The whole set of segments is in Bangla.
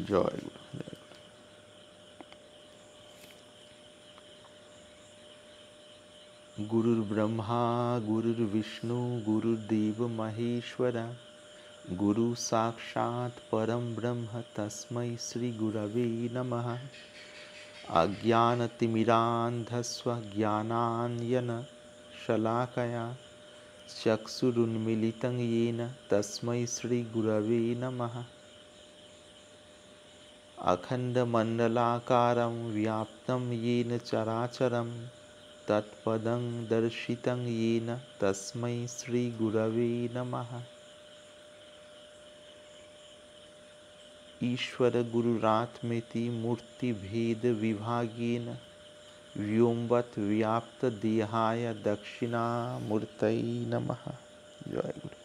জয় গুরু। গুরুর ব্রহ্মা গুরুর বিষ্ণু গুরুর্দেব মহেশ্বরা গুরু সাক্ষাৎ পরম ব্রহ্ম তস্मै শ্রী গুরবে নমঃ। অজ্ঞানতিমিরান্ধস্ব জ্ঞানাঞ্জন শলাকয়া চক্ষুरुन्मीलितं येन तस्मै श्री गुरवे नमः। अखण्डमण्डलाकारं व्याप्तं येन चराचरं तत्पदं दर्शितं येन तस्मै श्री गुरवे नमः। ईश्वर गुरुरात्मेति मूर्तिभेद विभागेन व्योमवत् व्याप्त देहाय दक्षिणामूर्तये नमः। जय गुरु।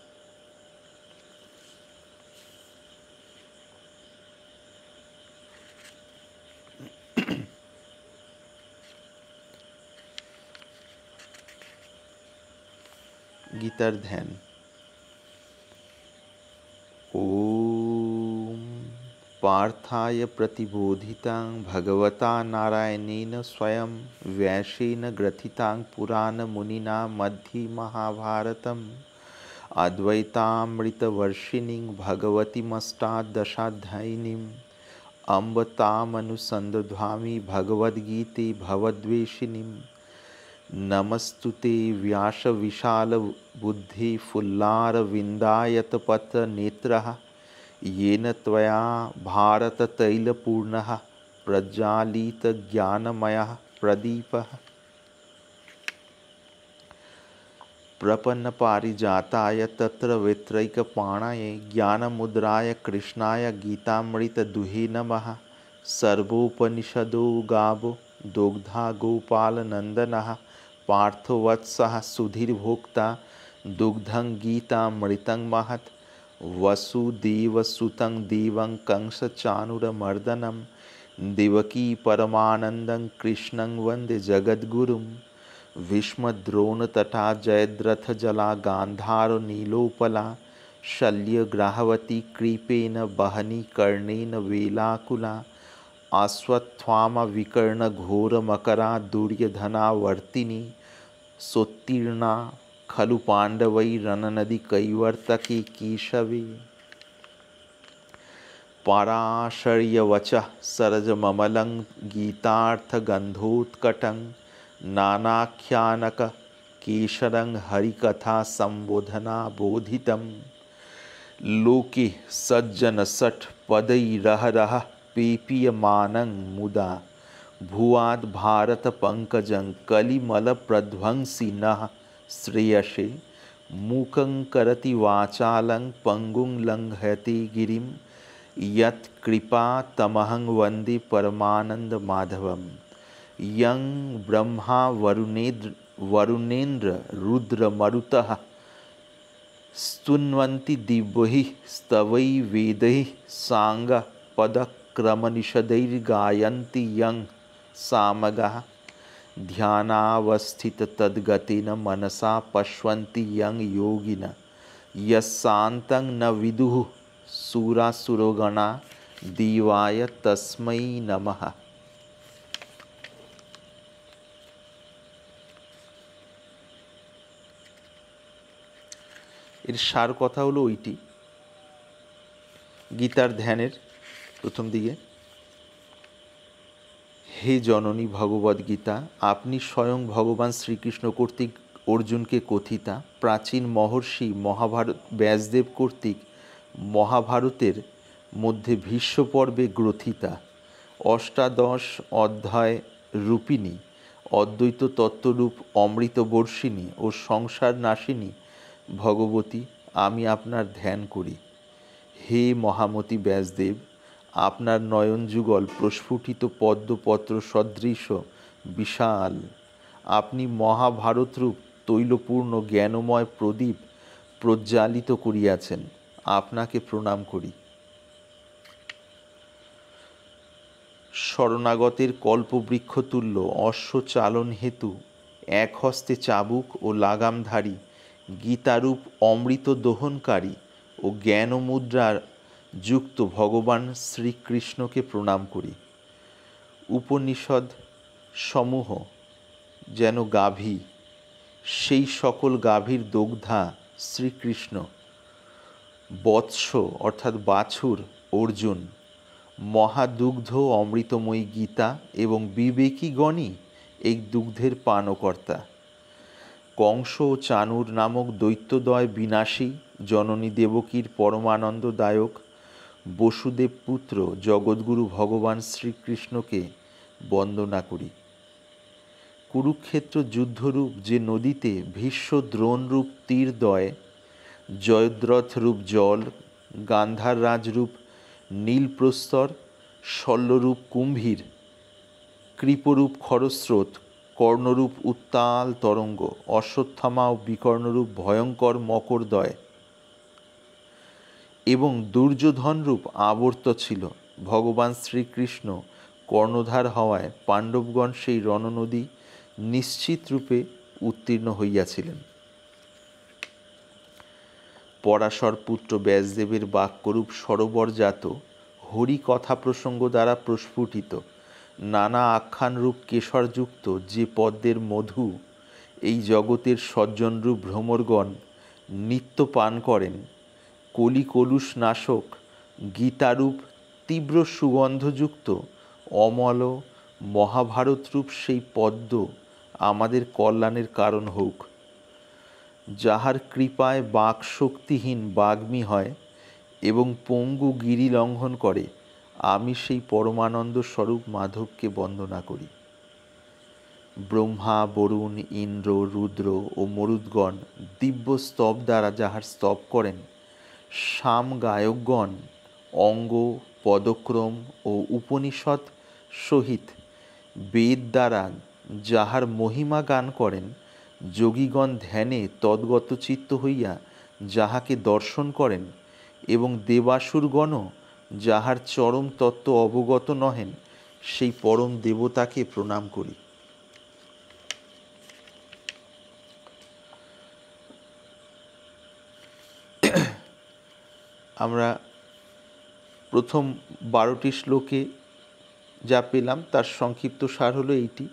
गीतार ध्यान। ओम पार्थाय प्रतिबोधितां भगवता नारायणेन स्वयं व्यासेन ग्रथितां पुराणमुनिना मध्ये महाभारतम् अद्वैतामृतवर्षिणीं भगवतीमष्टादशाध्यायिनीम् अम्ब तामनुसन्दधामि भगवद्गीते भवद्वेषिणीम्। नमस्तुते व्यास विशाल बुद्धि फुल्लारविन्दायतपत्रनेत्रः येन त्वया भारततैलपूर्णः प्रज्वालितज्ञानमयः प्रदीपः। प्रपन्नपारिजाताय तत्रवित्रैकपाणाय ज्ञानमुद्राय कृष्णाय गीतामृतदुहे नमः। सर्वोपनिषदो गावो दुग्धा गोपालनन्दनः पार्थो वत्सः सुधीर्भोक्ता दुग्धं गीतामृतं महत्। वसुदेवसुतं देवं कंसचाणूरमर्दनं देवकी परमानन्दं कृष्णं वन्दे जगद्गुरुं। भीष्मद्रोणतटा जयद्रथजला गान्धारो नीलोपला शल्यग्राहवती कृपेण वहनी कर्णेन वेलाकुला। अश्वत्थामा विकर्णघोरमकरा दुर्योधनावर्तिनी सोत्तीर्णा खलु पाण्डवैरननदीकैवर्तके केशवे। पराशर्यवचः सरजममलं गीतार्थगन्धोत्कटं नानाख्यानककेशरं हरिकथासम्बोधनाबोधितं। लोके सज्जनषट्पदैरहरः पेपीयमानं मुदा भुवाद् भारतपङ्कजं कलिमलप्रध्वंसिनः श्रेयसे। मूकं करोति वाचालं पङ्गुं लङ्घयते गिरिं यत्कृपातमहं वन्दे परमानन्दमाधवम्। यं ब्रह्मा वरुणेन्द्र रुद्रमरुतः स्तुन्वन्ति दिव्यैः स्तवैः वेदैः साङ्गपदक्रमनिषदैर्गायन्ति यं सामगाः। ध्यानावस्थिततद्गतेन मनसा पश्यन्ति यं योगिनः यस्यान्तं न विदुः सुरासुरगणा देवाय तस्मै नमः। এর সার কথা হলো ওইটি গীতার ধ্যানের প্রথম দিকে। হে জননী ভগবদ্গীতা, আপনি স্বয়ং ভগবান শ্রীকৃষ্ণ কর্তৃক অর্জুনকে কথিতা, প্রাচীন মহর্ষি মহাভারত ব্যাসদেব কর্তৃক মহাভারতের মধ্যে ভীষ্ম পর্বে গ্রথিতা, অষ্টাদশ অধ্যায় রূপিণী অদ্বৈত তত্ত্বরূপ অমৃতবর্ষিণী ও সংসার নাশিনী ভগবতী, আমি আপনার ধ্যান করি। হে মহামতি ব্যাসদেব, আপনার নয়নযুগল প্রস্ফুটিত পদ্মপত্র সদৃশ বিশাল। আপনি মহাভারতরূপ তৈলপূর্ণ জ্ঞানময় প্রদীপ প্রজ্বালিত করিয়াছেন। আপনাকে প্রণাম করি। শরণাগতের কল্পবৃক্ষতুল্য অশ্বচালন হেতু এক হস্তে চাবুক ও লাগামধারী, গীতারূপ অমৃত দোহনকারী ও জ্ঞানমুদ্রার যুক্ত ভগবান শ্রীকৃষ্ণকে প্রণাম করি। উপনিষদ সমূহ যেন গাভী, সেই সকল গাভীর দগ্ধা শ্রীকৃষ্ণ, বৎস অর্থাৎ বাছুর অর্জুন, মহাদুগ্ধ অমৃতময়ী গীতা এবং বিবেকীগণই এই দুগ্ধের পানকর্তা। কংস ও চাণূর নামক দৈত্যদ্বয় বিনাশী, জননী দেবকীর পরমানন্দদায়ক বসুদেব পুত্র জগৎগুরু ভগবান শ্রীকৃষ্ণকে বন্দনা করি। কুরুক্ষেত্র যুদ্ধরূপ যে নদীতে ভীষ্ম দ্রোণরূপ তীরদ্বয়, জয়দ্রথরূপ জল, গান্ধার রাজরূপ নীলপ্রস্তর, শল্যরূপ কুম্ভীর, কৃপরূপ খরস্রোত, কর্ণরূপ উত্তাল তরঙ্গ, অশ্বত্থামা ও বিকর্ণরূপ ভয়ঙ্কর মকরদ্বয় এবং দুর্যোধনরূপ আবর্ত ছিল, ভগবান শ্রীকৃষ্ণ কর্ণধার হওয়ায় পাণ্ডবগণ সেই রণনদী নিশ্চিত রূপে উত্তীর্ণ হইয়াছিলেন। পরাশর পুত্র ব্যাসদেবের বাক্যরূপ সরোবরজাত, হরি কথা প্রসঙ্গ দ্বারা প্রস্ফুটিত, নানা আখ্যানরূপ কেশরযুক্ত যে পদ্মের মধু এই জগতের সজ্জনরূপ ভ্রমরগণ নিত্য পান করেন, কলি কলুষ নাশক গীতারূপ তীব্র সুগন্ধযুক্ত অমল মহাভারতরূপ সেই পদ্ম আমাদের কল্যাণের কারণ হোক। যাহার কৃপায় বাক শক্তিহীন বাগ্মী হয় এবং পঙ্গু গিরি লঙ্ঘন করে, আমি সেই পরমানন্দ স্বরূপ মাধবকে বন্দনা করি। ব্রহ্মা, বরুণ, ইন্দ্র, রুদ্র ও মরুদ্গণ দিব্য স্তব দ্বারা যাহার স্তব করেন, সাম গায়কগণ অঙ্গ, পদক্রম ও উপনিষদ সহিত বেদ দ্বারা যাহার মহিমা গান করেন, যোগীগণ ধ্যানে তদ্গত চিত্ত হইয়া যাহাকে দর্শন করেন এবং দেবাসুরগণও যাহার চরম তত্ত্ব অবগত নহেন, সেই পরম দেবতাকে প্রণাম করি। আমরা প্রথম 12টি শ্লোকে যা পেলাম তার সংক্ষিপ্ত সার হলো এইটি।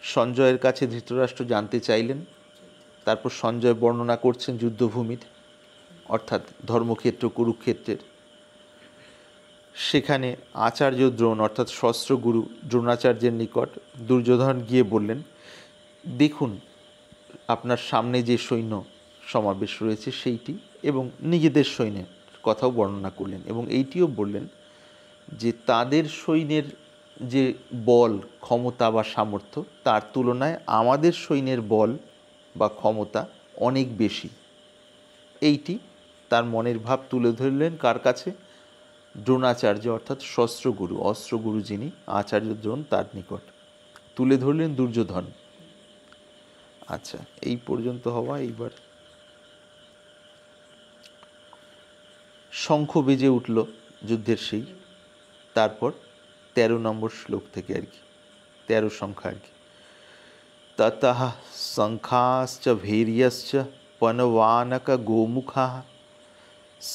সঞ্জয়ের কাছে ধৃতরাষ্ট্র জানতে চাইলেন, তারপর সঞ্জয় বর্ণনা করছেন যুদ্ধভূমির, অর্থাৎ ধর্মক্ষেত্র কুরুক্ষেত্রের। সেখানে আচার্য দ্রোণ অর্থাৎ শস্ত্রগুরু দ্রোণাচার্যের নিকট দুর্যোধন গিয়ে বললেন, দেখুন আপনার সামনে যে সৈন্য সমাবেশ রয়েছে সেইটি, এবং নিজেদের সৈন্যের কথাও বর্ণনা করলেন এবং এইটিও বললেন যে তাদের সৈন্যের যে বল, ক্ষমতা বা সামর্থ্য, তার তুলনায় আমাদের সৈন্যের বল বা ক্ষমতা অনেক বেশি। এইটি তার মনের ভাব তুলে ধরলেন কার কাছে? দ্রোণাচার্য অর্থাৎ শস্ত্রগুরু, অস্ত্রগুরু যিনি আচার্য দ্রোণ, তার নিকট তুলে ধরলেন দুর্যোধন। আচ্ছা, এই পর্যন্ত হওয়া। এইবার শঙ্খ বেজে উঠল যুদ্ধের সেই, তারপর 13 নম্বর শ্লোক থেকে আর কি, 13 সংখ্যা আর কি। ততঃ শঙ্খাশ্চ ভৈর্যশ্চ পনবানক গোমুখাঃ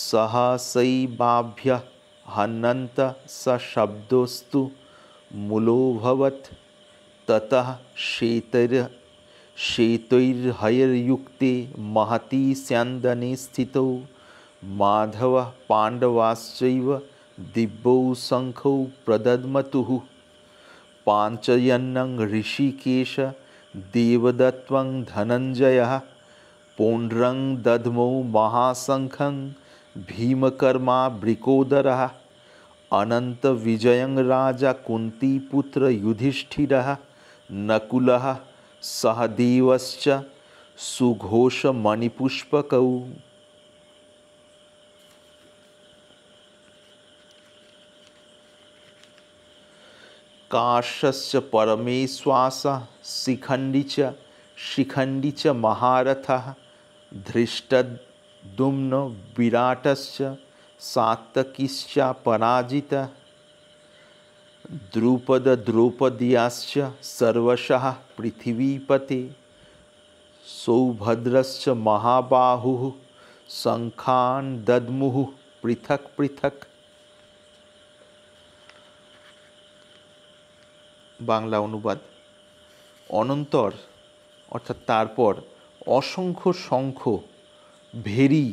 সহসৈবাভ্যঃ হনন্ত সশব্দস্তু মূলোऽভবৎ। ততঃ শ্বেতৈর্হয়ৈর্युक्ते महति स्यन्दने स्थितौ माधवः पाण्डवाश्चैव दिव्यौ शङ्खौ प्रदद्मतुः। पाञ्चजन्यं ऋषिकेश देवदत्तं धनञ्जयः पौण्ड्रं दध्मौ महाशङ्खं भीमकर्मा वृकोदरः। अनन्तविजयं राजा कुन्तीपुत्र युधिष्ठिरः नकुलः सहदेवश्च सुघोषमणिपुष्पकौ। काश्यश्च परमेश्वासः शिखण्डी च महारथः धृष्टद्युम्न विराटश्च सात्यकिश्चापराजितः। द्रुपद द्रौपद्याश्च सर्वशः पृथिवीपते। सौभद्रश्च महाबाहुः শঙ্খান দদ্মুহু পৃথক পৃথক। বাংলা অনুবাদ: অনন্তর অর্থাৎ তারপর অসংখ্য শঙ্খ, ভেরি,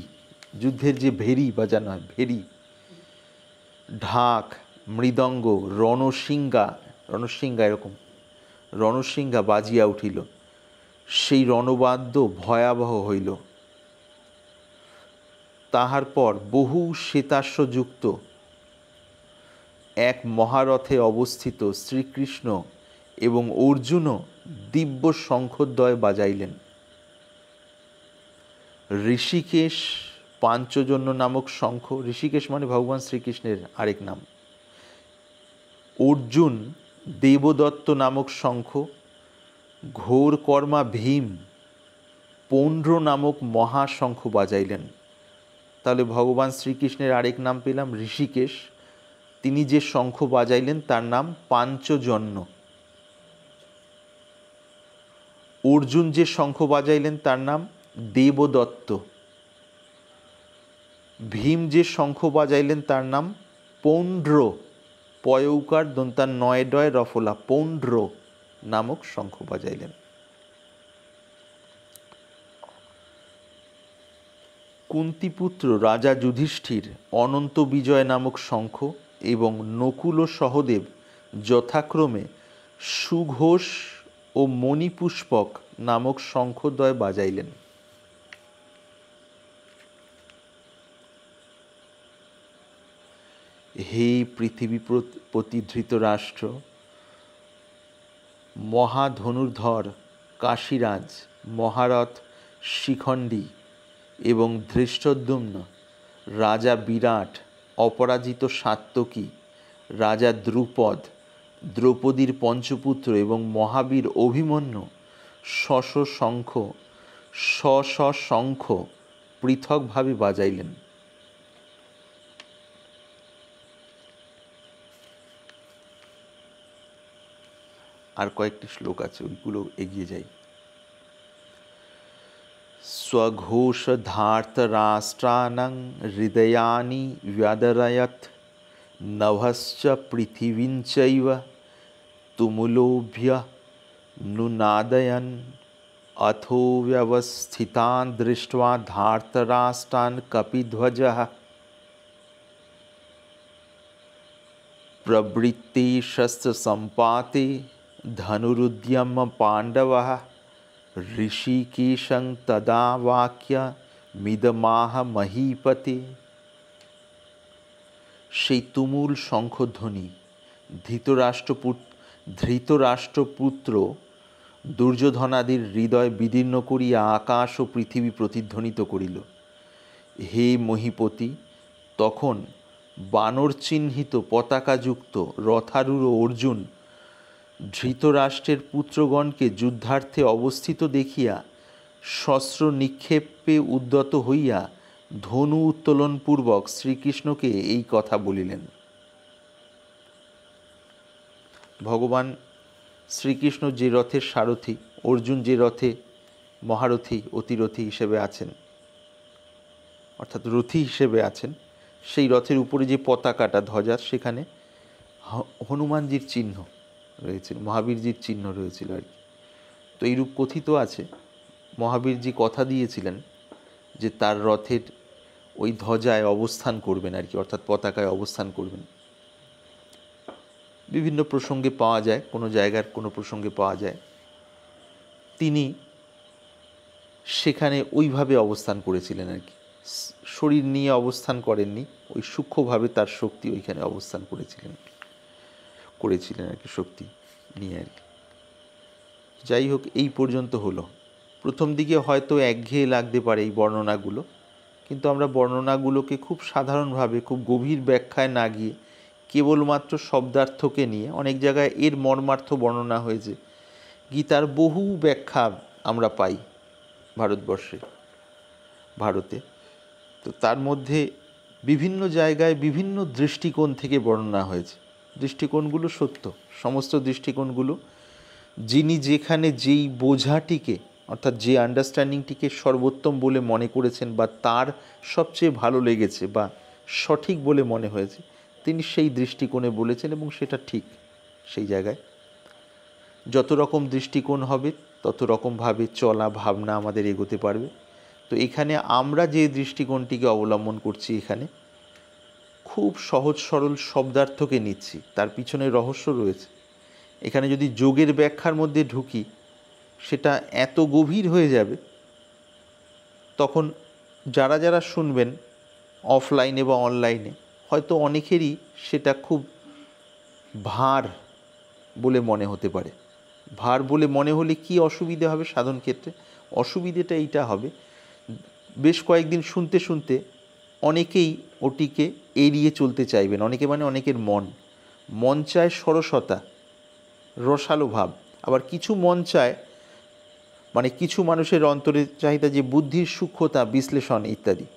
যুদ্ধের যে ভেরি বাজানো হয়, ভেরি, ঢাক, মৃদঙ্গ, রণসিঙ্গা এরকম রণসিঙ্গা বাজিয়া উঠিল। সেই রণবাদ্য ভয়াবহ হইল। তাহার পর বহু শ্বেতাশ্বযুক্ত এক মহারথে অবস্থিত শ্রীকৃষ্ণ এবং অর্জুনও দিব্য শঙ্খদ্বয় বাজাইলেন। ঋষিকেশ পাঞ্চজন্য নামক শঙ্খ, ঋষিকেশ মানে ভগবান শ্রীকৃষ্ণের আরেক নাম। অর্জুন দেবদত্ত নামক শঙ্খ, ঘোরকর্মা ভীম পৌণ্ড্র নামক মহাশঙ্খ বাজাইলেন। তাহলে ভগবান শ্রীকৃষ্ণের আরেক নাম পেলাম ঋষিকেশ। তিনি যে শঙ্খ বাজাইলেন তার নাম পাঞ্চজন্য। অর্জুন যে শঙ্খ বাজাইলেন তার নাম দেবদত্ত। ভীম যে শঙ্খ বাজাইলেন তার নাম পৌণ্ড্র, পয়ৌকার দন্তার নয় ডয় রফলা, পৌণ্ড্র নামক শঙ্খ বাজাইলেন। কুন্তিপুত্র রাজা যুধিষ্ঠির অনন্ত বিজয় নামক শঙ্খ এবং নকুল ও সহদেব যথাক্রমে সুঘোষ ও মণিপুষ্পক নামক শঙ্খদ্বয় বাজাইলেন। হে পৃথিবীপতি ধৃতরাষ্ট্র, মহাধনুর্ধর কাশীরাজ, মহারথ শিখণ্ডী এবং ধৃষ্টদ্যুম্ন, রাজা বিরাট, অপরাজিত সাত্যকী, রাজা দ্রুপদ, দ্রৌপদীর পঞ্চপুত্র এবং মহাবীর অভিমন্যু শঙ্খ পৃথকভাবে বাজাইলেন। আর কয়েকটি শ্লোক আছে, ওইগুলো এগিয়ে যাই। স্বঘোষ ধার্তরাষ্ট্রাণং হৃদয়ানি ব্যদরয়ৎ, নভশ্চ পৃথিবীঞ্চৈব তুমুলোভ্য নুনাদয়ন, অথো ব্যবস্থিতান দৃष्ट्वा ধার্তরাষ্ট্রান কপিধ্বজঃ, প্রবৃত্তে শস্ত্র সম্পাতে ধনুরুদ্যম পাণ্ডবঃ, ঋষিকেশং তদা বাক্য মিদমাহ মহীপতে। সেই তুমুল শঙ্খধ্বনি ধৃতরাষ্ট্রপুত্র দুর্যোধনাদির হৃদয় বিদীর্ণ করিয়া আকাশ ও পৃথিবী প্রতিধ্বনিত করিল। হে মহীপতি, তখন বানর চিহ্নিত পতাকাযুক্ত রথারূঢ় অর্জুন ধৃতরাষ্ট্রের পুত্রগণকে যুদ্ধার্থে অবস্থিত দেখিয়া শস্ত্র নিক্ষেপে উদ্যত হইয়া ধনু উত্তোলনপূর্বক শ্রীকৃষ্ণকে এই কথা বলিলেন। ভগবান শ্রীকৃষ্ণ যে রথের সারথি, অর্জুন যে রথে মহারথী অতিরথী হিসেবে আছেন, অর্থাৎ রথী হিসেবে আছেন, সেই রথের উপরে যে পতাকাটা ধ্বজা, সেখানে হনুমানজির চিহ্ন রয়েছিল, মহাবীরজির চিহ্ন রয়েছিল আর কি। তো এইরূপ কথিত আছে, মহাবীরজি কথা দিয়েছিলেন যে তার রথের ওই ধ্বজায় অবস্থান করবেন আর কি, অর্থাৎ পতাকায় অবস্থান করবেন। বিভিন্ন প্রসঙ্গে পাওয়া যায়, কোনো জায়গার কোনো প্রসঙ্গে পাওয়া যায় তিনি সেখানে ওইভাবে অবস্থান করেছিলেন আর কি, শরীর নিয়ে অবস্থান করেননি, ওই সূক্ষ্মভাবে তার শক্তি ওইখানে অবস্থান করেছিলেন আর কি, শক্তি নিয়ে আর কি। যাই হোক, এই পর্যন্ত হলো। প্রথম দিকে হয়তো একঘেয়ে লাগতে পারে এই বর্ণনাগুলো, কিন্তু আমরা বর্ণনাগুলোকে খুব সাধারণভাবে, খুব গভীর ব্যাখ্যায় না গিয়ে কেবলমাত্র শব্দার্থকে নিয়ে, অনেক জায়গায় এর মর্মার্থ বর্ণনা হয়েছে, গীতার বহু ব্যাখ্যা আমরা পাই ভারতে। তো তার মধ্যে বিভিন্ন জায়গায় বিভিন্ন দৃষ্টিকোণ থেকে বর্ণনা হয়েছে। দৃষ্টিকোণগুলো সত্য, সমস্ত দৃষ্টিকোণগুলো যিনি যেখানে যেই বোঝাটিকে অর্থাৎ যে আন্ডারস্ট্যান্ডিংটিকে সর্বোত্তম বলে মনে করেছেন বা তার সবচেয়ে ভালো লেগেছে বা সঠিক বলে মনে হয়েছে, তিনি সেই দৃষ্টিকোণে বলেছেন এবং সেটা ঠিক। সেই জায়গায় যত রকম দৃষ্টিকোণ হবে তত রকমভাবে চলা ভাবনা আমাদের এগোতে পারবে। তো এখানে আমরা যে দৃষ্টিকোণটিকে অবলম্বন করছি, এখানে খুব সহজ সরল শব্দার্থকে নিচ্ছি, তার পিছনে রহস্য রয়েছে। এখানে যদি যোগের ব্যাখ্যার মধ্যে ঢুকি সেটা এত গভীর হয়ে যাবে, তখন যারা যারা শুনবেন অফলাইনে বা অনলাইনে হয়তো অনেকেরই সেটা খুব ভার বলে মনে হতে পারে। ভার বলে মনে হলে কি অসুবিধে হবে সাধন ক্ষেত্রে? অসুবিধেটা এইটা হবে, বেশ কয়েকদিন শুনতে শুনতে অনেকেই ওটিকে এড়িয়ে চলতে চাইবেন। অনেকে মানে অনেকের মন চায় সরসতা, রসালো ভাব, আবার কিছু মন চায়, মানে কিছু মানুষের অন্তরের চাহিদা যে বুদ্ধির সূক্ষ্মতা, বিশ্লেষণ ইত্যাদি।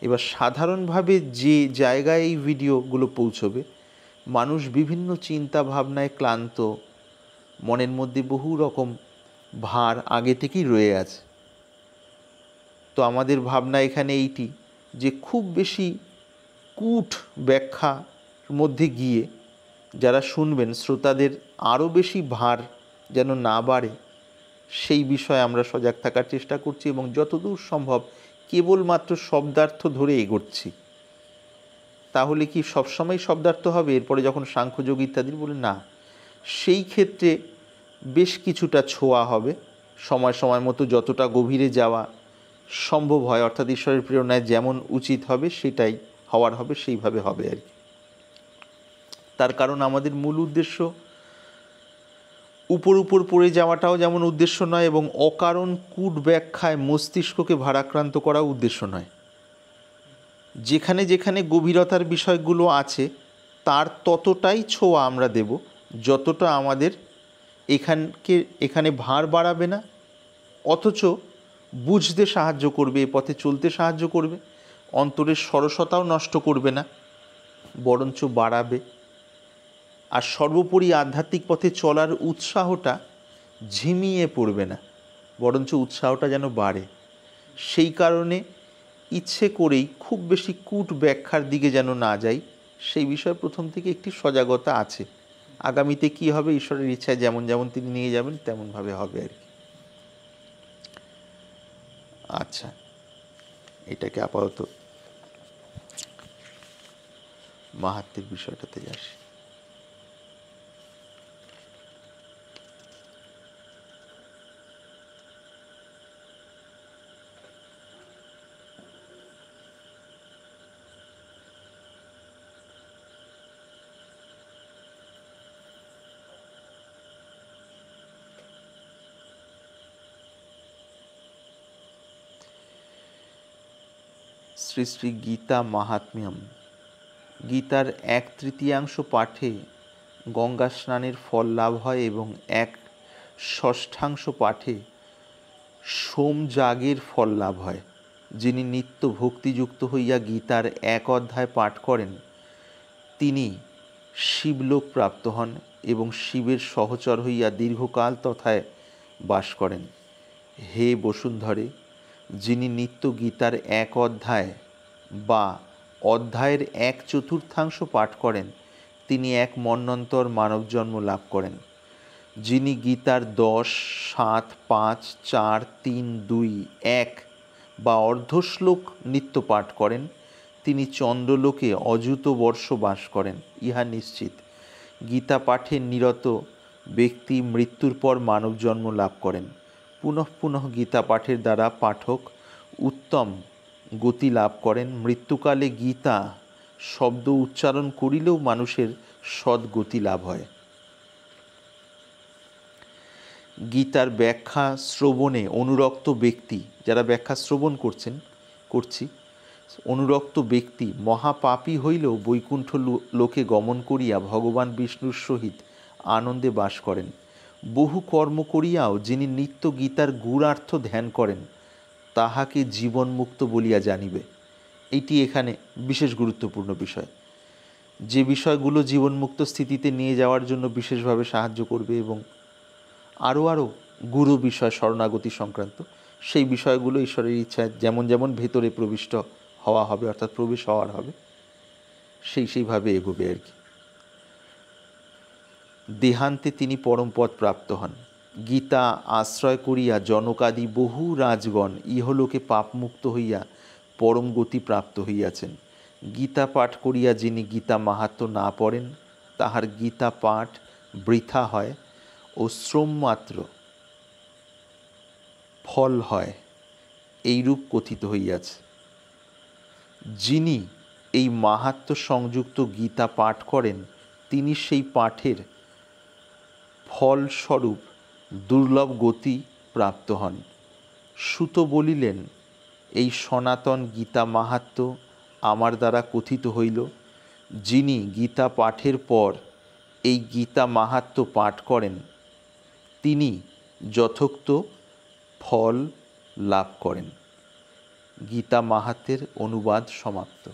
এবার সাধারণভাবে যে জায়গায় এই ভিডিওগুলো পৌঁছবে, মানুষ বিভিন্ন চিন্তা ভাবনায় ক্লান্ত, মনের মধ্যে বহু রকম ভার আগে থেকেই রয়ে আছে। তো আমাদের ভাবনা এখানে এইটি যে খুব বেশি কূট ব্যাখ্যার মধ্যে গিয়ে যারা শুনবেন শ্রোতাদের আরও বেশি ভার যেন না বাড়ে, সেই বিষয়ে আমরা সজাগ থাকার চেষ্টা করছি এবং যতদূর সম্ভব কেবলমাত্র শব্দার্থ ধরে এগোচ্ছি। তাহলে কি সবসময় শব্দার্থ হবে? এরপরে যখন সাংখ্যযোগ ইত্যাদির বলে না, সেই ক্ষেত্রে বেশ কিছুটা ছোঁয়া হবে, সময় সময় মতো যতটা গভীরে যাওয়া সম্ভব হয়, অর্থাৎ ঈশ্বরের প্রেরণায় যেমন উচিত হবে সেটাই হওয়ার হবে, সেইভাবে হবে আর কি। তার কারণ আমাদের মূল উদ্দেশ্য উপর উপর পড়ে যাওয়াটাও যেমন উদ্দেশ্য নয়, এবং অকারণ কূট ব্যাখ্যায় মস্তিষ্ককে ভারাক্রান্ত করাও উদ্দেশ্য নয়। যেখানে যেখানে গভীরতার বিষয়গুলো আছে তার ততটাই ছোঁয়া আমরা দেব যতটা আমাদের এখানে ভার বাড়াবে না, অথচ বুঝতে সাহায্য করবে, এ পথে চলতে সাহায্য করবে, অন্তরের সরসতাও নষ্ট করবে না, বরঞ্চ বাড়াবে। আর সর্বোপরি আধ্যাত্মিক পথে চলার উৎসাহটা ঝিমিয়ে পড়বে না, বরঞ্চ উৎসাহটা যেন বাড়ে। সেই কারণে ইচ্ছে করেই খুব বেশি কূট ব্যাখ্যার দিকে যেন না যাই, সেই বিষয়ে প্রথম থেকে একটি সজাগতা আছে। আগামীতে কি হবে ঈশ্বরের ইচ্ছায় যেমন যেমন তিনি নিয়ে যাবেন তেমনভাবে হবে আর কি। আচ্ছা, এটাকে আপাতত মাহাত্ম্যের বিষয়টাতে আসি। শ্রী শ্রী গীতা মাহাত্ম্যম। গীতার 1/3 পাঠে গঙ্গা স্নানের ফল লাভ হয় এবং 1/6 পাঠে সোমযাগের ফল লাভ হয়। যিনি নিত্য ভক্তিযুক্ত হইয়া গীতার 1 অধ্যায় পাঠ করেন তিনি শিবলোক প্রাপ্ত হন এবং শিবের সহচর হইয়া দীর্ঘকাল তথায় বাস করেন। হে বসুন্ধরে, যিনি নিত্য গীতার 1 অধ্যায় বা অধ্যায়ের 1/4 পাঠ করেন তিনি 1 মন্বন্তর মানবজন্ম লাভ করেন। যিনি গীতার 10, 7, 5, 4, 3, 2, 1 বা অর্ধশ্লোক নিত্য পাঠ করেন তিনি চন্দ্রলোকে অযুত বর্ষ বাস করেন, ইহা নিশ্চিত। গীতা পাঠে নিরত ব্যক্তি মৃত্যুর পর মানবজন্ম লাভ করেন। পুনঃ পুনঃ গীতা পাঠের দ্বারা পাঠক উত্তম গতি লাভ করেন। মৃত্যুকালে গীতা শব্দ উচ্চারণ করিলেও মানুষের সদ্গতি লাভ হয়। গীতার ব্যাখ্যা শ্রবণে অনুরক্ত ব্যক্তি, যারা ব্যাখ্যা শ্রবণ করছি, অনুরক্ত ব্যক্তি মহাপাপী হইলেও বৈকুণ্ঠ লোকে গমন করিয়া ভগবান বিষ্ণুর সহিত আনন্দে বাস করেন। বহু কর্ম করিয়াও যিনি নিত্য গীতার গূঢ়ার্থ ধ্যান করেন তাহাকে জীবনমুক্ত বলিয়া জানিবে। এটি এখানে বিশেষ গুরুত্বপূর্ণ বিষয়, যে বিষয়গুলো জীবনমুক্ত স্থিতিতে নিয়ে যাওয়ার জন্য বিশেষভাবে সাহায্য করবে এবং আরও গুরু বিষয় শরণাগতি সংক্রান্ত সেই বিষয়গুলো ঈশ্বরের ইচ্ছায় যেমন যেমন ভেতরে প্রবিষ্ট হওয়া হবে, অর্থাৎ প্রবেশ হওয়ার হবে, সেইভাবে এগোবে আর কি। দেহান্তে তিনি পরমপদ প্রাপ্ত হন। গীতা আশ্রয় করিয়া জনকাদি বহু রাজগণ ইহলোকে পাপমুক্ত হইয়া পরম গতি প্রাপ্ত হইয়াছেন। গীতা পাঠ করিয়া যিনি গীতা মাহাত্ম্য না পড়েন, তাহার গীতা পাঠ বৃথা হয় ও শ্রমমাত্র ফল হয়, এইরূপ কথিত হইয়াছে। যিনি এই মাহাত্ম্য সংযুক্ত গীতা পাঠ করেন, তিনি সেই পাঠের ফলস্বরূপ দুর্লভ গতি প্রাপ্ত হন। সুত বলিলেন, এই সনাতন গীতা মাহাত্ম্য আমার দ্বারা কথিত হইল। যিনি গীতা পাঠের পর এই গীতা মাহাত্ম্য পাঠ করেন, তিনি যথোক্ত ফল লাভ করেন। গীতা মাহাত্ম্যের অনুবাদ সমাপ্ত।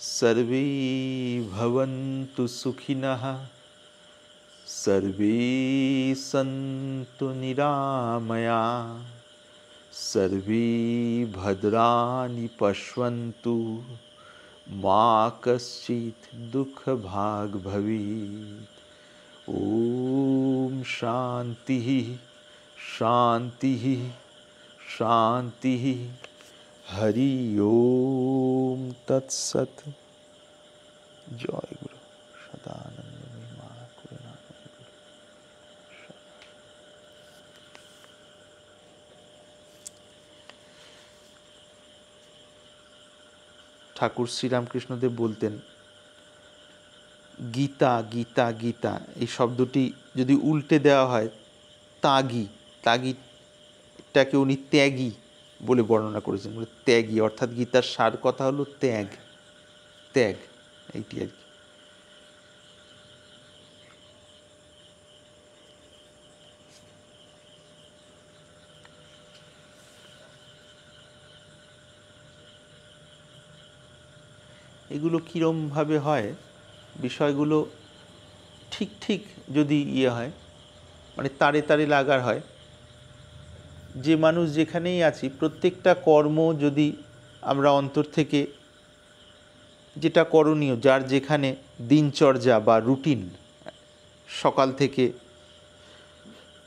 सर्वे भवन्तु सुखिनः, सर्वे सन्तु निरामया, सर्वे भद्राणि पश्यन्तु, मा कश्चित् दुःखभाग् भवेत्। ॐ शान्तिः शान्तिः शान्तिः। हरि ओम तत्सत। जय गुरु सदानंद महिमा गुरुनाथ। ঠাকুর শ্রীরামকৃষ্ণদেব বলতেন, গীতা গীতা গীতা এই শব্দটি যদি উল্টে দেওয়া হয় তাগি, তাগিটাকে উনি ত্যাগী বলে বর্ণনা করেছেন। বলে ত্যাগী, অর্থাৎ গীতার সার কথা হলো ত্যাগ, ত্যাগ এইটি আর কি। এগুলো কীরমভাবে হয়, বিষয়গুলো ঠিক ঠিক যদি হয়, মানে তারে তারে লাগার হয়, যে মানুষ যেখানেই আছি প্রত্যেকটা কর্ম যদি আমরা অন্তর থেকে যেটা করণীয়, যার যেখানে দিনচর্যা বা রুটিন সকাল থেকে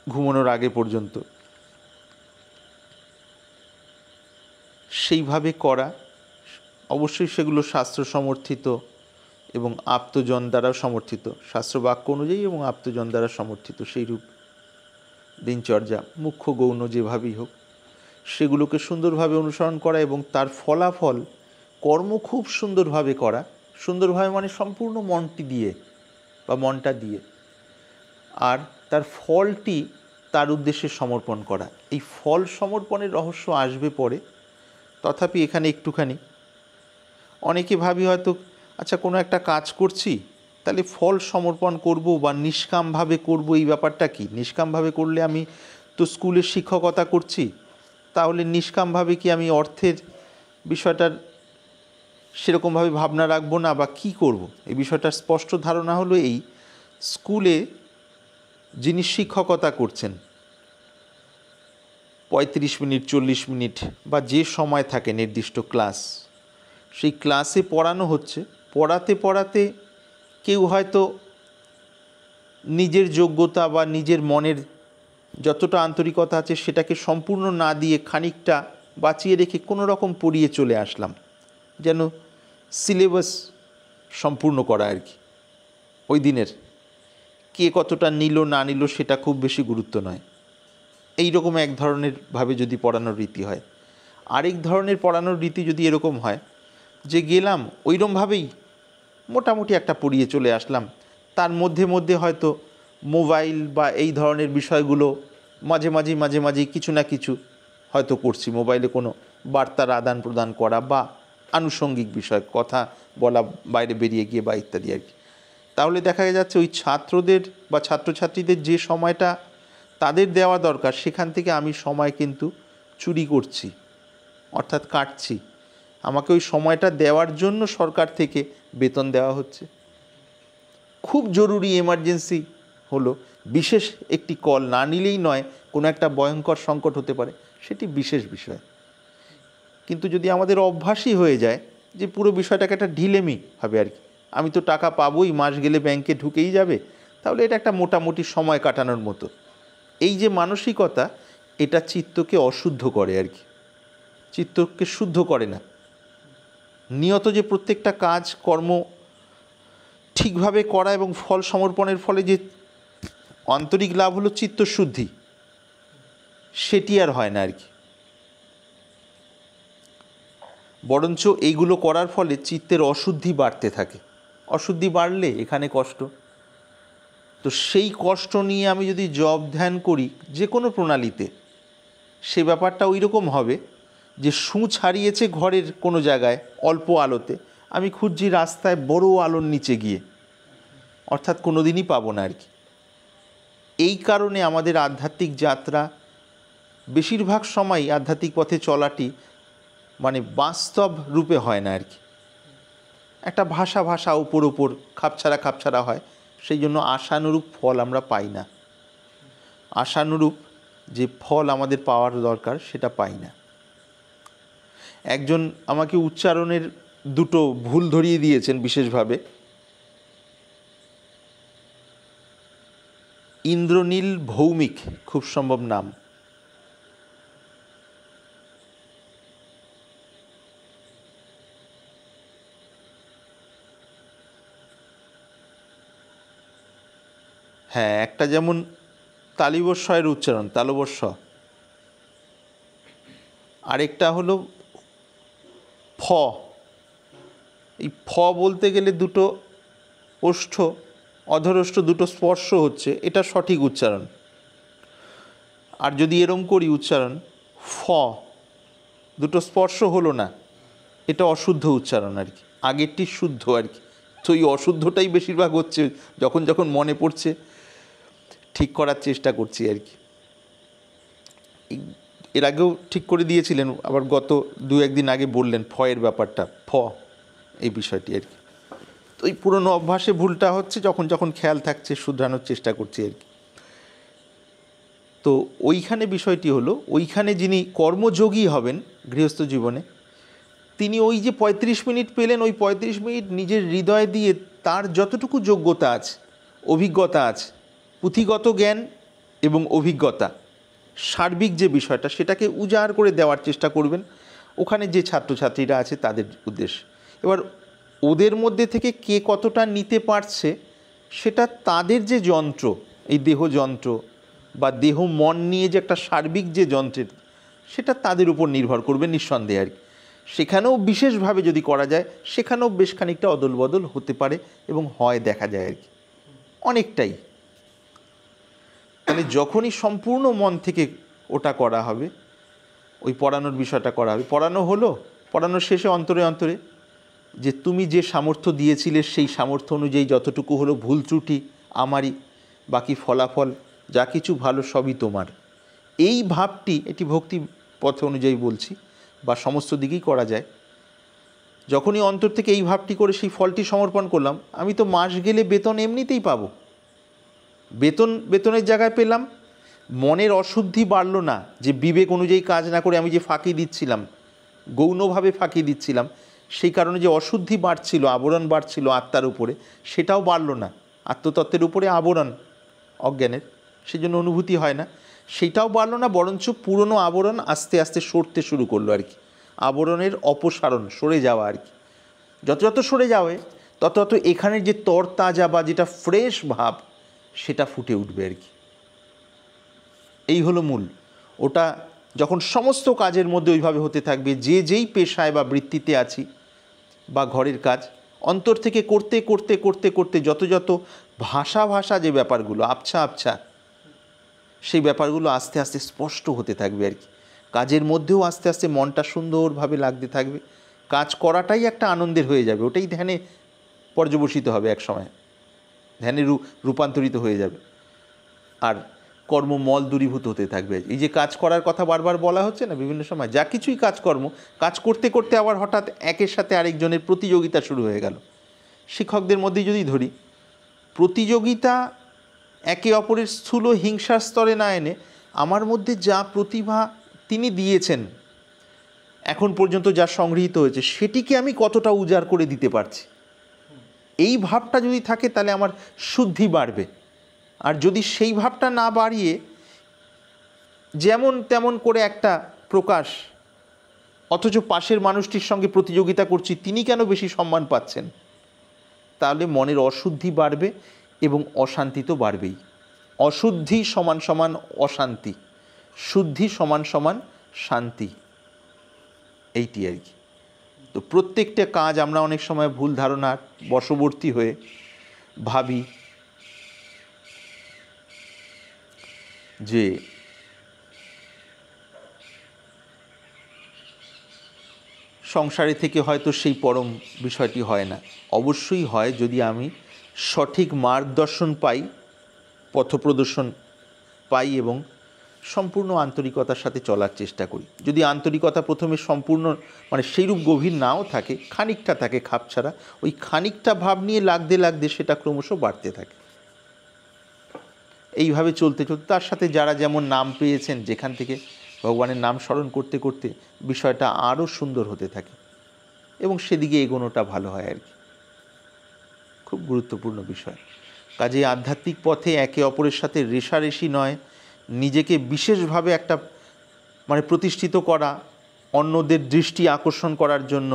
ঘুমানোর আগে পর্যন্ত, সেইভাবে করা, অবশ্যই সেগুলো শাস্ত্র সমর্থিত এবং আপ্তজন দ্বারা সমর্থিত, শাস্ত্র বাক্য অনুযায়ী এবং আপ্তজন দ্বারা সমর্থিত সেইরূপ দিনচর্যা, মুখ্য গৌণ যেভাবেই হোক, সেগুলোকে সুন্দরভাবে অনুসরণ করা এবং তার ফলাফল কর্ম খুব সুন্দরভাবে করা। সুন্দরভাবে মানে সম্পূর্ণ মনটি দিয়ে বা মনটা দিয়ে, আর তার ফলটি তার উদ্দেশ্যে সমর্পণ করা। এই ফল সমর্পণের রহস্য আসবে পরে, তথাপি এখানে একটুখানি অনেকে ভাবি হয়তো, আচ্ছা কোনো একটা কাজ করছি, তাহলে ফল সমর্পণ করব বা নিষ্কামভাবে করব, এই ব্যাপারটা কি? নিষ্কামভাবে করলে আমি তো স্কুলের শিক্ষকতা করছি, তাহলে নিষ্কামভাবে কি আমি অর্থের বিষয়টার সেরকমভাবে ভাবনা রাখবো না, বা কি করব? এই বিষয়টার স্পষ্ট ধারণা হলো এই, স্কুলে যিনি শিক্ষকতা করছেন 35 মিনিট 40 মিনিট বা যে সময় থাকে নির্দিষ্ট ক্লাস, সেই ক্লাসে পড়ানো হচ্ছে, পড়াতে পড়াতে কেউ হয়তো নিজের যোগ্যতা বা নিজের মনের যতটা আন্তরিকতা আছে সেটাকে সম্পূর্ণ না দিয়ে খানিকটা বাঁচিয়ে রেখে কোনো রকম পড়িয়ে চলে আসলাম, যেন সিলেবাস সম্পূর্ণ করা আর কি। ওই দিনের কে কতটা নিল না নিল সেটা খুব বেশি গুরুত্ব নয়। এই রকম এক ধরনের ভাবে যদি পড়ানোর রীতি হয়, আরেক ধরনের পড়ানোর রীতি যদি এরকম হয় যে গেলাম ওইরকমভাবেই মোটামুটি একটা পড়িয়ে চলে আসলাম, তার মধ্যে মধ্যে হয়তো মোবাইল বা এই ধরনের বিষয়গুলো মাঝে মাঝে কিছু না কিছু হয়তো করছি, মোবাইলে কোনো বার্তার আদান প্রদান করা বা আনুষঙ্গিক বিষয় কথা বলা বাইরে বেরিয়ে গিয়ে বা ইত্যাদি আর কি। তাহলে দেখা যাচ্ছে ওই ছাত্রদের বা ছাত্রছাত্রীদের যে সময়টা তাদের দেওয়া দরকার, সেখান থেকে আমি সময় কিন্তু চুরি করছি, অর্থাৎ কাটছি। আমাকে ওই সময়টা দেওয়ার জন্য সরকার থেকে বেতন দেওয়া হচ্ছে, খুব জরুরি এমার্জেন্সি হলো, বিশেষ একটি কল না নিলেই নয়, কোনো একটা ভয়ঙ্কর সংকট হতে পারে, সেটি বিশেষ বিষয়। কিন্তু যদি আমাদের অভ্যাসই হয়ে যায় যে পুরো বিষয়টাকে একটা ঢিলেমি হবে আর কি, আমি তো টাকা পাবোই, মাস গেলে ব্যাংকে ঢুকেই যাবে, তাহলে এটা একটা মোটামুটি সময় কাটানোর মতো। এই যে মানসিকতা, এটা চিত্তকে অশুদ্ধ করে আর কি, চিত্তকে শুদ্ধ করে না। নিয়ত যে প্রত্যেকটা কাজ কর্ম ঠিকভাবে করা এবং ফল সমর্পণের ফলে যে আন্তরিক লাভ হলো চিত্তশুদ্ধি, সেটি আর হয় না আর কি। বরঞ্চ এইগুলো করার ফলে চিত্তের অশুদ্ধি বাড়তে থাকে। অশুদ্ধি বাড়লে এখানে কষ্ট, তো সেই কষ্ট নিয়ে আমি যদি জপ ধ্যান করি যে কোনো প্রণালীতে, সে ব্যাপারটা ওই রকম হবে যে সূঁচ হারিয়েছে ঘরের কোনো জায়গায় অল্প আলোতে, আমি খুঁজছি রাস্তায় বড় আলোর নিচে গিয়ে, অর্থাৎ কোনো দিনই পাবো না আর কি। এই কারণে আমাদের আধ্যাত্মিক যাত্রা, বেশিরভাগ সময় আধ্যাত্মিক পথে চলাটি মানে বাস্তব রূপে হয় না আর কি, একটা ভাষা ভাষা উপর খাপছাড়া খাপছাড়া হয়। সেই জন্য আশানুরূপ ফল আমরা পাই না, আশানুরূপ যে ফল আমাদের পাওয়ার দরকার সেটা পাই না। একজন আমাকে উচ্চারণের দুটো ভুল ধরিয়ে দিয়েছেন বিশেষভাবে। ইন্দ্রনীল ভৌমিক খুব সম্ভব নাম। হ্যাঁ, একটা যেমন তালিবস্বয়ের উচ্চারণ তালবস্ব, আরেকটা হলো ফ। এই ফ বলতে গেলে দুটো ওষ্ঠ, অধরোষ্ঠ দুটো স্পর্শ হচ্ছে, এটা সঠিক উচ্চারণ। আর যদি এরম করি উচ্চারণ ফ, দুটো স্পর্শ হলো না, এটা অশুদ্ধ উচ্চারণ আর কি, আগেরটি শুদ্ধ আর কি। তো এই অশুদ্ধটাই বেশিরভাগ হচ্ছে, যখন যখন মনে পড়ছে ঠিক করার চেষ্টা করছি আর কি। এর আগেও ঠিক করে দিয়েছিলেন, আবার গত 2-1 দিন আগে বললেন ফয়ের ব্যাপারটা, ফ এই বিষয়টি আর কি। তো এই পুরনো অভ্যাসে ভুলটা হচ্ছে, যখন যখন খেয়াল থাকছে শুধরানোর চেষ্টা করছি আর কি। তো ওইখানে বিষয়টি হলো, ওইখানে যিনি কর্মযোগী হবেন গৃহস্থ জীবনে, তিনি ওই যে 35 মিনিট পেলেন, ওই 35 মিনিট নিজের হৃদয় দিয়ে তার যতটুকু যোগ্যতা আছে, অভিজ্ঞতা আছে, পুঁথিগত জ্ঞান এবং অভিজ্ঞতা, সার্বিক যে বিষয়টা, সেটাকে উজাড় করে দেওয়ার চেষ্টা করবেন ওখানে যে ছাত্রছাত্রীরা আছে তাদের উদ্দেশ্যে। এবার ওদের মধ্যে থেকে কে কতটা নিতে পারছে, সেটা তাদের যে যন্ত্র, এই দেহ যন্ত্র বা দেহ মন নিয়ে যে একটা সার্বিক যে যন্ত্রের, সেটা তাদের উপর নির্ভর করবে নিঃসন্দেহে আর কি। সেখানেও বিশেষভাবে যদি করা যায়, সেখানেও বেশ খানিকটা অদল বদল হতে পারে এবং হয়, দেখা যায় আর কি, অনেকটাই। তাহলে যখনই সম্পূর্ণ মন থেকে ওটা করা হবে, ওই পড়ানোর বিষয়টা করা হবে, পড়ানো হলো, পড়ানোর শেষে অন্তরে অন্তরে যে তুমি যে সামর্থ্য দিয়েছিলে সেই সামর্থ্য অনুযায়ী যতটুকু হলো ভুল ত্রুটি আমারই, বাকি ফলাফল যা কিছু ভালো সবই তোমার, এই ভাবটি, এটি ভক্তি পথ অনুযায়ী বলছি, বা সমস্ত দিকেই করা যায়। যখনই অন্তর থেকে এই ভাবটি করে সেই ফলটি সমর্পণ করলাম, আমি তো মাস গেলে বেতন এমনিতেই পাবো, বেতনের জায়গায় পেলাম, মনের অশুদ্ধি বাড়লো না, যে বিবেক অনুযায়ী কাজ না করে আমি যে ফাঁকি দিচ্ছিলাম, গৌণভাবে ফাঁকি দিচ্ছিলাম, সেই কারণে যে অশুদ্ধি বাড়ছিল, আবরণ বাড়ছিল আত্মার উপরে, সেটাও বাড়লো না, আত্মতত্ত্বের উপরে আবরণ অজ্ঞানের, সেই জন্য অনুভূতি হয় না, সেটাও বাড়লো না, বরঞ্চ পুরনো আবরণ আস্তে আস্তে সরতে শুরু করলো আর কি, আবরণের অপসারণ, সরে যাওয়া আর কি। যত যত সরে যাবে তত তত এখানের যে তরতাজা বা যেটা ফ্রেশ ভাব, সেটা ফুটে উঠবে আর কি। এই হলো মূল। ওটা যখন সমস্ত কাজের মধ্যে ওইভাবে হতে থাকবে, যে যেই পেশায় বা বৃত্তিতে আছি বা ঘরের কাজ, অন্তর থেকে করতে করতে করতে করতে যত যত ভাষা যে ব্যাপারগুলো আবছা আবছা, সেই ব্যাপারগুলো আস্তে আস্তে স্পষ্ট হতে থাকবে আর কি। কাজের মধ্যেও আস্তে আস্তে মনটা সুন্দরভাবে লাগতে থাকবে, কাজ করাটাই একটা আনন্দের হয়ে যাবে, ওটাই ধ্যানে পর্যবসিত হবে, এক সময় ধ্যানে রূপান্তরিত হয়ে যাবে, আর কর্মমল দূরীভূত হতে থাকবে। এই যে কাজ করার কথা বারবার বলা হচ্ছে না বিভিন্ন সময়, যা কিছুই কাজকর্ম, কাজ করতে করতে আবার হঠাৎ একের সাথে আরেকজনের প্রতিযোগিতা শুরু হয়ে গেল। শিক্ষকদের মধ্যেই যদি ধরি, প্রতিযোগিতা একে অপরের স্থূল হিংসার স্তরে না এনে আমার মধ্যে যা প্রতিভা তিনি দিয়েছেন, এখন পর্যন্ত যা সংগৃহীত হয়েছে, সেটিকে আমি কতটা উজাড় করে দিতে পারছি, এই ভাবটা যদি থাকে তাহলে আমার শুদ্ধি বাড়বে। আর যদি সেই ভাবটা না বাড়িয়ে যেমন তেমন করে একটা প্রকাশ, অথচ পাশের মানুষটির সঙ্গে প্রতিযোগিতা করছি, তিনি কেন বেশি সম্মান পাচ্ছেন, তাহলে মনের অশুদ্ধি বাড়বে এবং অশান্তি তো বাড়বেই। অশুদ্ধি সমান সমান অশান্তি, শুদ্ধি সমান সমান শান্তি, এইটি আর কি। তো প্রত্যেকটা কাজ আমরা অনেক সময় ভুল ধারণার বশবর্তী হয়ে ভাবি যে সংসারে থেকে হয়তো সেই পরম বিষয়টি হয় না। অবশ্যই হয় যদি আমি সঠিক মার্গদর্শন পাই, পথপ্রদর্শন পাই এবং সম্পূর্ণ আন্তরিকতার সাথে চলার চেষ্টা করি। যদি আন্তরিকতা প্রথমে সম্পূর্ণ মানে সেইরূপ গভীর নাও থাকে, খানিকটা থাকে খাপছাড়া, ওই খানিকটা ভাব নিয়ে লাগতে লাগতে সেটা ক্রমশ বাড়তে থাকে। এইভাবে চলতে চলতে তার সাথে যারা যেমন নাম পেয়েছেন, যেখান থেকে ভগবানের নাম স্মরণ করতে করতে বিষয়টা আরও সুন্দর হতে থাকে এবং সেদিকে এগোনোটা ভালো হয় আর কি। খুব গুরুত্বপূর্ণ বিষয়। কাজেই আধ্যাত্মিক পথে একে অপরের সাথে রেষারেষি নয়, নিজেকে বিশেষভাবে একটা মানে প্রতিষ্ঠিত করা, অন্যদের দৃষ্টি আকর্ষণ করার জন্য,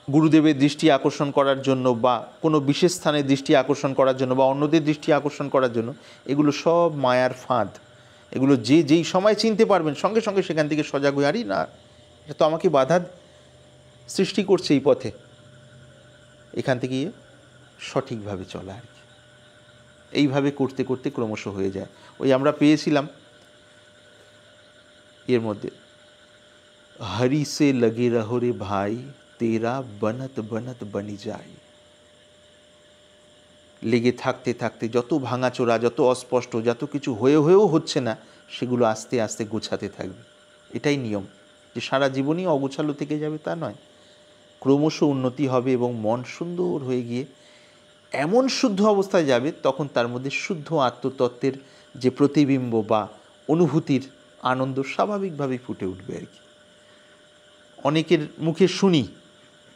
গুরুদেবের দৃষ্টি আকর্ষণ করার জন্য বা কোনো বিশেষ স্থানে দৃষ্টি আকর্ষণ করার জন্য বা অন্যদের দৃষ্টি আকর্ষণ করার জন্য, এগুলো সব মায়ার ফাঁদ। এগুলো যেই সময় চিনতে পারবেন সঙ্গে সঙ্গে সেখান থেকে সজাগ হয়ে, আরই না, এটা তো আমাকে বাধা সৃষ্টি করছে এই পথে, এখান থেকে সঠিকভাবে চলা আর কি। এইভাবে করতে করতে ক্রমশ হয়ে যায়। ওই আমরা পেয়েছিলাম এর মধ্যে, হরি সে লগে রহো রে ভাই, তেরা বনত বনত বনি যায়। লেগে থাকতে থাকতে যত ভাঙাচোরা, যত অস্পষ্ট, যত কিছু হয়েও হচ্ছে না, সেগুলো আস্তে আস্তে গোছাতে থাকবে। এটাই নিয়ম, যে সারা জীবনই অগোছালো থেকে যাবে তা নয়, ক্রমশ উন্নতি হবে এবং মন সুন্দর হয়ে গিয়ে এমন শুদ্ধ অবস্থায় যাবে, তখন তার মধ্যে শুদ্ধ আত্মতত্ত্বের যে প্রতিবিম্ব বা অনুভূতির আনন্দ স্বাভাবিকভাবেই ফুটে উঠবে আর কি। অনেকের মুখে শুনি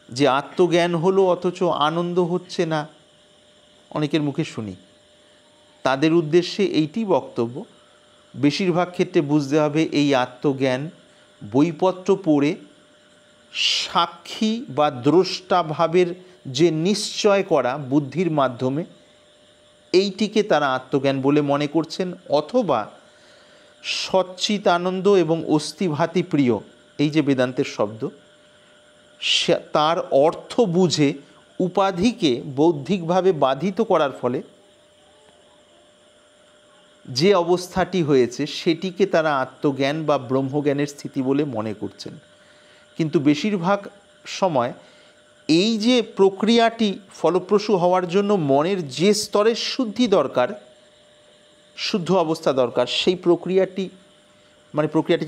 যে আত্মজ্ঞান হলো অথচ আনন্দ হচ্ছে না, অনেকের মুখে শুনি। তাদের উদ্দেশ্যে এইটি বক্তব্য, বেশিরভাগ ক্ষেত্রে বুঝতে হবে এই আত্মজ্ঞান বইপত্র পড়ে সাক্ষী বা দ্রষ্টা ভাবের যে নিশ্চয় করা বুদ্ধির মাধ্যমে, এইটিকে তারা আত্মজ্ঞান বলে মনে করছেন, অথবা সচ্চিদানন্দ এবং অস্তিভাতি প্রিয়, এই যে বেদান্তের শব্দ, তার অর্থ বুঝে উপাধিকে বৌদ্ধিকভাবে বাধিত করার ফলে যে অবস্থাটি হয়েছে সেটিকে তারা আত্মজ্ঞান বা ব্রহ্মজ্ঞানের স্থিতি বলে মনে করছেন। কিন্তু বেশিরভাগ সময় এই যে প্রক্রিয়াটি ফলপ্রসূ হওয়ার জন্য মনের যে স্তরের শুদ্ধি দরকার, শুদ্ধ অবস্থা দরকার, সেই প্রক্রিয়াটি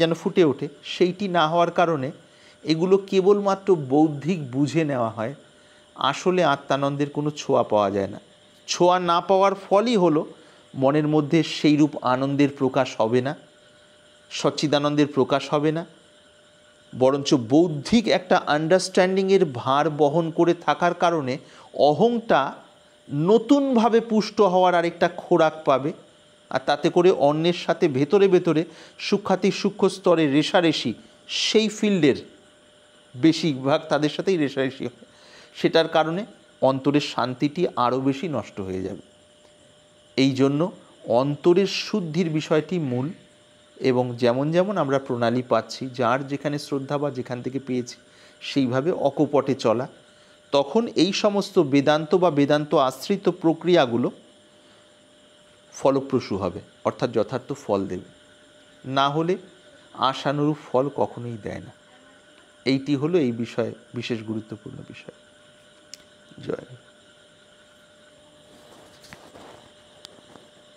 যেন ফুটে ওঠে, সেইটি না হওয়ার কারণে এগুলো কেবলমাত্র বৌদ্ধিক বুঝে নেওয়া হয়, আসলে আত্মানন্দের কোনো ছোঁয়া পাওয়া যায় না। ছোঁয়া না পাওয়ার ফলই হলো মনের মধ্যে সেইরূপ আনন্দের প্রকাশ হবে না, সচ্চিদানন্দের প্রকাশ হবে না, বরঞ্চ বৌদ্ধিক একটা আন্ডারস্ট্যান্ডিংয়ের ভার বহন করে থাকার কারণে অহংটা নতুনভাবে পুষ্ট হওয়ার আরেকটা খোরাক পাবে, আর তাতে করে অন্যের সাথে ভেতরে ভেতরে সূক্ষ্মাতি সূক্ষ্ম স্তরে রেষারেষি, সেই ফিল্ডের বেশিরভাগ তাদের সাথেই রেষারেষি হয়, সেটার কারণে অন্তরের শান্তিটি আরও বেশি নষ্ট হয়ে যাবে। এই জন্য অন্তরের শুদ্ধির বিষয়টি মূল, এবং যেমন যেমন আমরা প্রণালী পাচ্ছি, যার যেখানে শ্রদ্ধা বা যেখান থেকে পেয়েছি সেইভাবে অকপটে চলা, তখন এই সমস্ত বেদান্ত বা বেদান্ত আশ্রিত প্রক্রিয়াগুলো ফলপ্রসূ হবে, অর্থাৎ যথার্থ ফল দেবে। না হলে আশানুরূপ ফল কখনোই দেয় না। এইটি হলো এই বিষয়ে বিশেষ গুরুত্বপূর্ণ বিষয়। জয়।